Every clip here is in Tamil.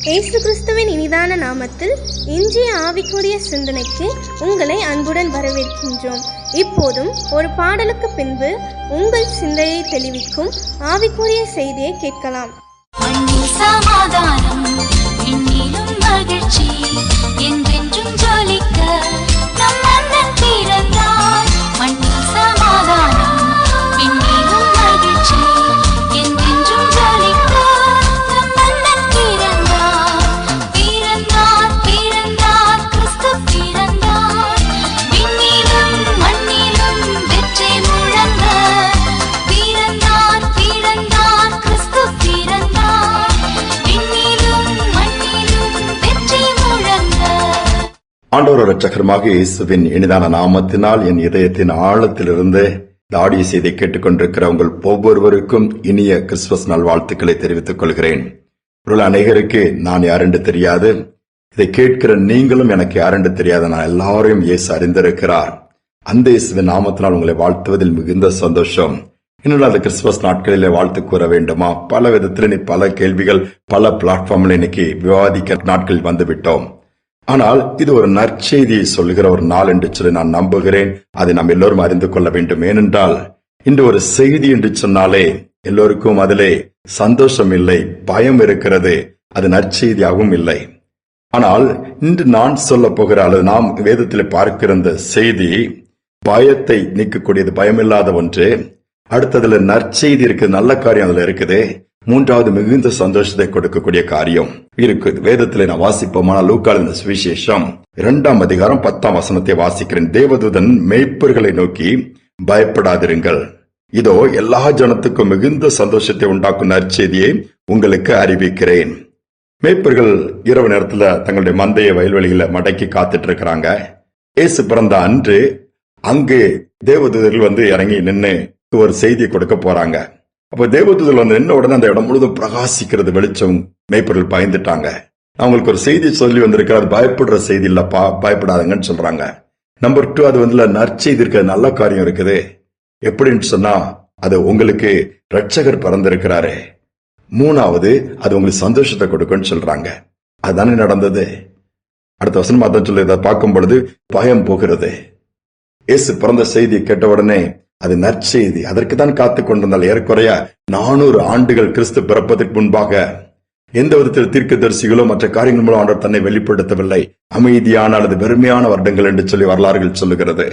இயேசு கிறிஸ்துவின் இனிதான நாமத்தில் இன்றைய ஆவிக்குரிய சிந்தனைக்கு உங்களை அன்புடன் வரவேற்கின்றோம். இப்போதும் ஒரு பாடலுக்கு பின்பு உங்கள் சிந்தையை தெளிவிக்கும் ஆவிக்குரிய செய்தியை கேட்கலாம். சமாதானம் என்னிலும் மகிழ்ச்சி என்றென்றும் ஜொலிக்க நம் அண்ணன் பிறந்தார். மண்ணில் சமாதானம் என்னிலும் மகிழ்ச்சி என்றென்றும் ஜொலிக்க நம் அண்ணன் பிறந்தார். பிறந்தார் பிறந்தார் கிறிஸ்து பிறந்தார். விண்ணிலும் மண்ணிலும் வெற்றி முழங்க. பிறந்தார் பிறந்தார் கிறிஸ்து பிறந்தார். விண்ணிலும் மண்ணிலும் வெற்றி முழங்க. ஆண்டவர் இரட்சகருமாக இயேசுவின் இனிதான நாமத்தினால் என் இதயத்தின் ஆழத்திலிருந்து இந்த ஆடியோ செய்தியை கேட்டுக்கொண்டிருக்கிற உங்கள் ஒவ்வொருவருக்கும் இனிய கிறிஸ்துமஸ் நல்வாழ்த்துக்களை தெரிவித்துக் கொள்கிறேன். அநேகருக்கு நான் யாரென்று தெரியாது, இதை கேட்கிற நீங்களும் எனக்கு யாரென்று தெரியாது. நான் எல்லாரையும் இயேசு அறிந்திருக்கிறார். அந்த இயேசுவின் நாமத்தினால் உங்களை வாழ்த்துவதில் மிகுந்த சந்தோஷம். இன்னும் அந்த கிறிஸ்துமஸ் நாட்களிலே வாழ்த்து கூற வேண்டுமா? பல விதத்தில் பல கேள்விகள் பல பிளாட்ஃபார்ம்ல இன்னைக்கு விவாதிக்க நாட்கள் வந்துவிட்டோம். ஆனால் இது ஒரு நற்செய்தியை சொல்லுகிற ஒரு நாள் என்று சொல்லி நான் நம்புகிறேன். அதை நாம் எல்லோரும் அறிந்து கொள்ள வேண்டும். ஏனென்றால் இன்று ஒரு செய்தி என்று சொன்னாலே எல்லோருக்கும் அதிலே சந்தோஷம் இல்லை, பயம் இருக்கிறது. அது நற்செய்தியாகவும் இல்லை. ஆனால் இன்று நான் சொல்ல போகிற அல்லது நாம் வேதத்தில் பார்க்கிற இந்த செய்தி பயத்தை நீக்கக்கூடியது, பயமில்லாத ஒன்று. அடுத்ததுல நற்செய்தி இருக்குது, நல்ல காரியம் அதுல இருக்குது. மூன்றாவது மிகுந்த சந்தோஷத்தை கொடுக்கக்கூடிய காரியம் இருக்குது. வேதத்திலே நான் வாசிப்போமான லூக்காவின் சுவிசேஷம் 2ஆம் அதிகாரம் 10ஆம் வசனத்தை வாசிக்கிறேன். தேவதூதன் மேய்ப்பர்களை நோக்கி, பயப்படாதிருங்கள், இதோ எல்லா ஜனத்துக்கும் மிகுந்த சந்தோஷத்தை உண்டாக்கும் நற்செய்தியை உங்களுக்கு அறிவிக்கிறேன். மேய்ப்பர்கள் இரவு நேரத்துல தங்களுடைய மந்தைய வயல்வெளிகளை மடக்கி காத்துட்டு இருக்கிறாங்க. இயேசு பிறந்த அன்று அங்கு தேவதூதர்கள் இறங்கி நின்று ஒரு செய்தியை கொடுக்க போறாங்க. அப்ப தேவதூதர்கள் நின்ன உடனே அந்த இடம் முழுவதும் பிரகாசிக்கிறது, வெளிச்சம். மேய்ப்பர்கள் பயந்துட்டாங்க. அவங்களுக்கு ஒரு செய்தி சொல்லி வந்திருக்கிறது, பயப்படுற செய்தி இல்லப்பா, பயப்படாதங்கன்னு சொல்றாங்க. நம்பர் 2, அது நற்செய்தி இருக்கு, நல்ல காரியம் இருக்குது. எப்படின்னு சொன்னா அது உங்களுக்கு ரட்சகர் பிறந்திருக்கிறாரு. 3வது அது உங்களுக்கு சந்தோஷத்தை கொடுக்குன்னு சொல்றாங்க. அதுதானே நடந்தது. அடுத்த வசனமா தான் சொல்லி இதை பார்க்கும் பொழுது பயம் போகிறது. இயேசு பிறந்த செய்தியை கேட்ட உடனே அது நற்செய்தி. அதற்கு தான் காத்துக் கொண்டிருந்தால் ஏறக்குறைய 400 ஆண்டுகள் கிறிஸ்து பிறப்பதற்கு முன்பாக எந்த விதத்தில் தீர்க்கதரிசிகளோ மற்ற காரியங்கள் மூலம் ஆண்டவர் தன்னை வெளிப்படுத்தவில்லை. அமைதியான அல்லது வெறுமையான வருடங்கள் என்று சொல்லி வரலாறுகள் சொல்லுகிறது.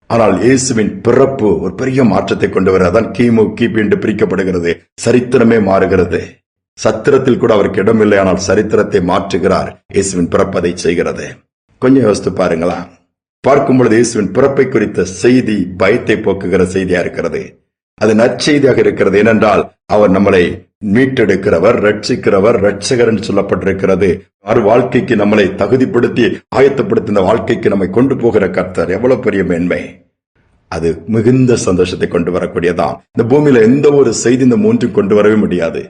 ஆனால் இயேசுவின் பிறப்பு ஒரு பெரிய மாற்றத்தை கொண்டு வர, அதான் கிமு கிபி என்று பிரிக்கப்படுகிறது. சரித்திரமே மாறுகிறது. சத்திரத்தில் கூட அவருக்கு இடமில்லை, ஆனால் சரித்திரத்தை மாற்றுகிறார். இயேசுவின் பிறப்பதை செய்கிறது. கொஞ்சம் யோசித்து பாருங்களா. பார்க்கும் பொழுது இயேசுவின் பிறப்பை குறித்த செய்தி பயத்தை போக்குகிற செய்தியா இருக்கிறது. அது நற்செய்தியாக இருக்கிறது. ஏனென்றால் அவர் நம்மளை மீட்டெடுக்கிறவர், ரட்சிக்கிறவர், ரட்சகர் என்று சொல்லப்பட்டிருக்கிறது. அவர் வாழ்க்கைக்கு நம்மளை தகுதிப்படுத்தி ஆயத்தப்படுத்தி இந்த வாழ்க்கைக்கு நம்மை கொண்டு போகிற கர்த்தர். எவ்வளவு பெரிய மேன்மை! அது மிகுந்த சந்தோஷத்தை கொண்டு வரக்கூடியதான். இந்த பூமியில எந்த ஒரு செய்தி இந்த 3 கொண்டு வரவே முடியாது.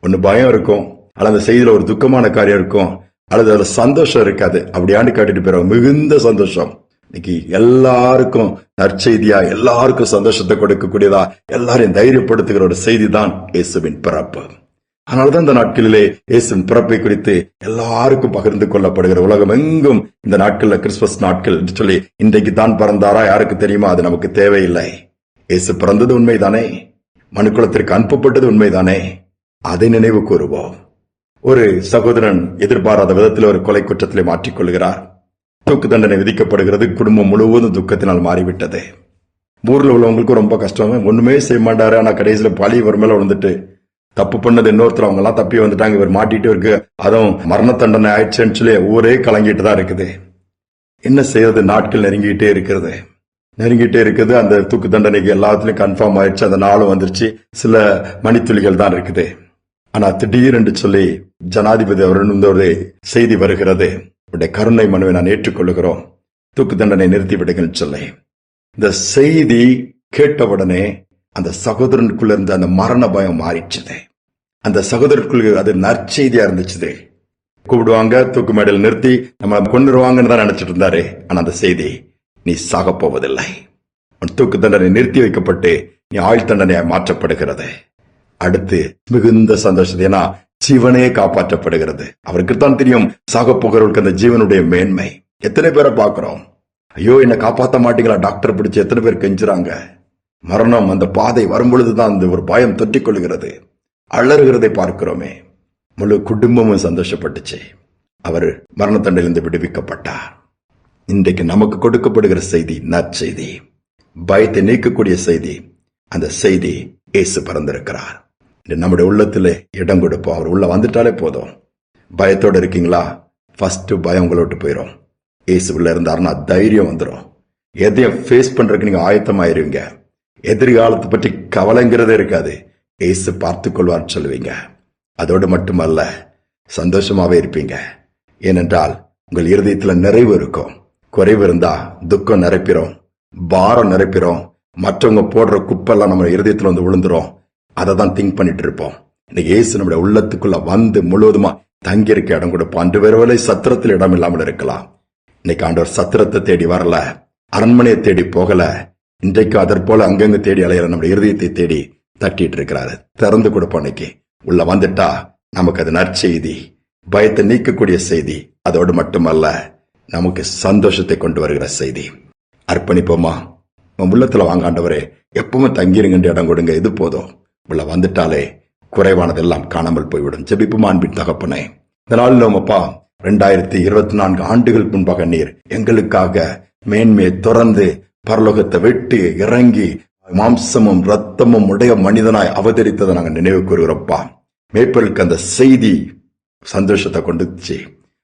ஒன்னு பயம் இருக்கும், அல்லது அந்த செய்தியில ஒரு துக்கமான காரியம் இருக்கும், அல்லது அதுல சந்தோஷம் இருக்காது. அப்படியாண்டு காட்டிட்டு போயிடும். மிகுந்த சந்தோஷம். இன்னைக்கு எல்லாருக்கும் நற்செய்தியா, எல்லாருக்கும் சந்தோஷத்தை கொடுக்கக்கூடியதா, எல்லாரையும் தைரியப்படுத்துகிற ஒரு செய்தி தான் இயேசுவின் பிறப்பு. அதனாலதான் இந்த நாட்களிலே இயேசுவின் பிறப்பை குறித்து எல்லாருக்கும் பகிர்ந்து கொள்ளப்படுகிற, உலகம் எங்கும் இந்த நாட்கள்ல கிறிஸ்துமஸ் நாட்கள் என்று சொல்லி இன்றைக்கு தான் பிறந்தாரா யாருக்கு தெரியுமா? அது நமக்கு தேவையில்லை. இயேசு பிறந்தது உண்மைதானே, மனுக்குலத்திற்கு அனுப்பப்பட்டது உண்மைதானே, அதை நினைவு கூறுவோம். ஒரு சகோதரன் எதிர்பாராத விதத்தில் ஒரு கொலை குற்றத்திலே மாற்றிக்கொள்கிறார். தூக்கு தண்டனை விதிக்கப்படுகிறது. குடும்பம் முழுவதும் துக்கத்தினால் மாறிவிட்டது. ஊர்ல உள்ளவங்களுக்கு ரொம்ப கஷ்டம். ஒண்ணுமே செய்ய மாட்டாரு, ஆனா கடைசியில பழி இவர் மேல விழுந்துட்டு, தப்பு பண்ணது இன்னொருத்தர், அவங்க எல்லாம் தப்பி வந்துட்டாங்க, இவர் மாட்டிட்டு இருக்கு, அதுவும் மரண தண்டனை ஆயிடுச்சுன்னு சொல்லி ஊரே கலங்கிட்டு தான் இருக்குது. என்ன செய்யறது? நாட்கள் நெருங்கிட்டே இருக்குது. அந்த தூக்கு தண்டனைக்கு எல்லாத்துலயும் கன்ஃபார்ம் ஆயிடுச்சு. அந்த நாளும் வந்துருச்சு. சில மணித்துளிகள் தான் இருக்குது. ஆனா திடீரென்று சொல்லி ஜனாதிபதி அவர்கள் ஒரு செய்தி வருகிறது, உடைய கருணை மனுவை நான் ஏற்றுக்கொள்ளுகிறோம், தூக்கு தண்டனை நிறுத்தி விடுங்கள் சொல்லி. இந்த செய்தி கேட்டவுடனே அந்த சகோதரனுக்குள்ள இருந்த அந்த மரண பயம் மாறிடுச்சு. அந்த சகோதரனுக்குள்ள அது நற்செய்தியா இருந்துச்சு. கூப்பிடுவாங்க, தூக்கு மேடையில் நிறுத்தி நம்ம கொண்டுருவாங்கன்னு தான் நினைச்சிட்டு இருந்தாரு. ஆனா அந்த செய்தி, நீ சாக போவதில்லை, தூக்கு தண்டனை நிறுத்தி வைக்கப்பட்டு நீ ஆயுள் தண்டனையாய் மாற்றப்படுகிறது. அடுத்து மிகுந்த சந்தோஷத்தை, ஏன்னா ஜீவனே காப்பாற்றப்படுகிறது. அவருக்குத்தான் தெரியும் சாக போகிறவர்களுக்கு அந்த ஜீவனுடைய மேன்மை. எத்தனை பேரை பார்க்கிறோம், ஐயோ என்ன காப்பாற்ற மாட்டீங்களா டாக்டர் பிடிச்சு எத்தனை பேர் கெஞ்சுறாங்க. மரணம் அந்த பாதை வரும்பொழுதுதான் அந்த ஒரு பயம் தொற்றிக் கொள்கிறது. அலறுகிறதை பார்க்கிறோமே. முழு குடும்பமும் சந்தோஷப்பட்டுச்சு. அவர் மரண தண்டையிலிருந்து விடுவிக்கப்பட்டார். இன்றைக்கு நமக்கு கொடுக்கப்படுகிற செய்தி நற்செய்தி, பயத்தை நீக்கக்கூடிய செய்தி. அந்த செய்தி இயேசு பிறந்திருக்கிறார். நம்முடைய உள்ளத்திலே இடம் கொடுப்போம். அவர் உள்ள வந்துட்டாலே போதும். பயத்தோடு இருக்கீங்களா? ஃபர்ஸ்ட் பயம் உங்களை விட்டு போயிடும். இயேசு உள்ள இருந்தாருன்னா தைரியம் வந்துடும். எதையும் ஃபேஸ் பண்றதுக்கு நீங்க ஆயத்தமாயிருவீங்க. எதிர்காலத்தை பற்றி கவலைங்கிறதே இருக்காது. இயேசு பார்த்துக் கொள்வார் சொல்லுவீங்க. அதோடு மட்டுமல்ல, சந்தோஷமாவே இருப்பீங்க. ஏனென்றால் உங்கள் இருதயத்துல நிறைவு இருக்கும். குறைவு இருந்தா துக்கம் நிரப்பிடும், பாரம் நிரப்பிடும், மற்றவங்க போடுற குப்பெல்லாம் நம்ம இருதயத்துல வந்து விழுந்துரும். அதை தான் திங்க் பண்ணிட்டு இருப்போம். இன்னைக்கு இயேசு நம்முடைய உள்ளத்துக்குள்ள வந்து முழுவதுமா தங்கி இருக்க இடம் கொடுப்போம். அன்று வேறுவேளை சத்திரத்தில் இடம் இல்லாமல் இருக்கலாம். இன்னைக்கு ஆண்டவர் சத்திரத்தை தேடி வரல, அரண்மனையை தேடி போகல. இன்றைக்கு அதற்போல அங்கங்க தேடி அலையிற நம்முடைய இருதயத்தை தேடி தட்டிட்டு இருக்கிறாரு. திறந்து கொடுப்போம். இன்னைக்கு உள்ள வந்துட்டா நமக்கு அது நற்செய்தி, பயத்தை நீக்கக்கூடிய செய்தி. அதோடு மட்டுமல்ல, நமக்கு சந்தோஷத்தை கொண்டு வருகிற செய்தி. அர்ப்பணிப்போமா? உள்ளத்துல வாங்க ஆண்டவரே, எப்பவுமே தங்கிருங்க இடம் கொடுங்க. இது போதும். உள்ள வந்துட்டாலே குறைவானதெல்லாம் காணாமல் போய்விடும். ஜெபிப்புமா அன்பின் தகப்பனே, இந்த நாளில் அப்பா 2024 ஆண்டுகள் முன்பாக நீர் எங்களுக்காக மேன்மையை துறந்து பரலோகத்தை விட்டு இறங்கி மாம்சமும் ரத்தமும் உடைய மனிதனாய் அவதரித்ததை நாங்க நினைவு கூறுகிறோம்ப்பா. மேய்ப்பருக்கு அந்த செய்தி சந்தோஷத்தை கொண்டுச்சு.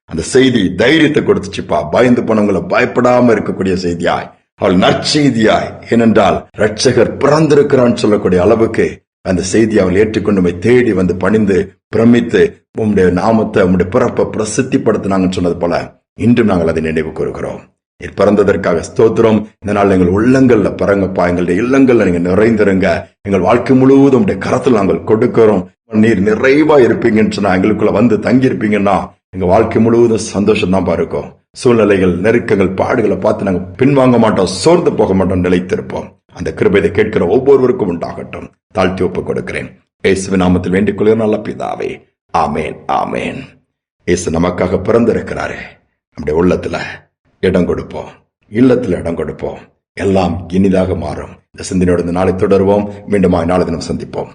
அந்த செய்தி தைரியத்தை கொடுத்துச்சுப்பா. பயந்து போனவங்களை பயப்படாம இருக்கக்கூடிய செய்தியாய், அவள் நற்செய்தியாய், ஏனென்றால் ரட்சகர் பிறந்திருக்கிறான்னு சொல்லக்கூடிய அளவுக்கு அந்த செய்தி அவள் ஏற்றுக்கொண்டு தேடி வந்து பணிந்து பிரமித்து உம்முடைய நாமத்தை, உம்முடைய பிறப்பை பிரசித்திப்படுத்தினாங்கன்னு சொன்னது போல இன்றும் நாங்கள் அதை நினைவு கூறுகிறோம். நீர் பிறந்ததற்காக ஸ்தோத்திரம். இந்த நாள் எங்கள் உள்ளங்கள்ல பரங்கப்பா, எங்களுடைய இல்லங்கள்ல நீங்க நிறைந்திருங்க. எங்கள் வாழ்க்கை முழுவதும் உடைய கரத்தில் நாங்கள் கொடுக்கிறோம். நீர் நிறைவா இருப்பீங்கன்னு சொன்னா, எங்களுக்குள்ள வந்து தங்கி இருப்பீங்கன்னா எங்க வாழ்க்கை முழுவதும் சந்தோஷம் தான் இருக்கும். சூழ்நிலைகள், நெருக்கங்கள், பாடுகளை பார்த்து நாங்கள் பின்வாங்க மாட்டோம், சோர்ந்து போக மாட்டோம், நிலைத்திருப்போம். அந்த கிருபையை கேட்கிற ஒவ்வொருவருக்கும் உண்டாகட்டும். தாழ்த்தி ஒப்புக் கொடுக்கிறேன். இயேசுவின் நாமத்தில் வேண்டிக் கொள்கிற நல்ல பிதாவே, ஆமேன், ஆமேன். இயேசு நமக்காக பிறந்திருக்கிறாரு. நம்முடைய உள்ளத்துல இடம் கொடுப்போம், இல்லத்துல இடம் கொடுப்போம். எல்லாம் இனிதாக மாறும். இந்த சிந்தனையோடு நாளை தொடருவோம். மீண்டும் நாளை தினம் சந்திப்போம்.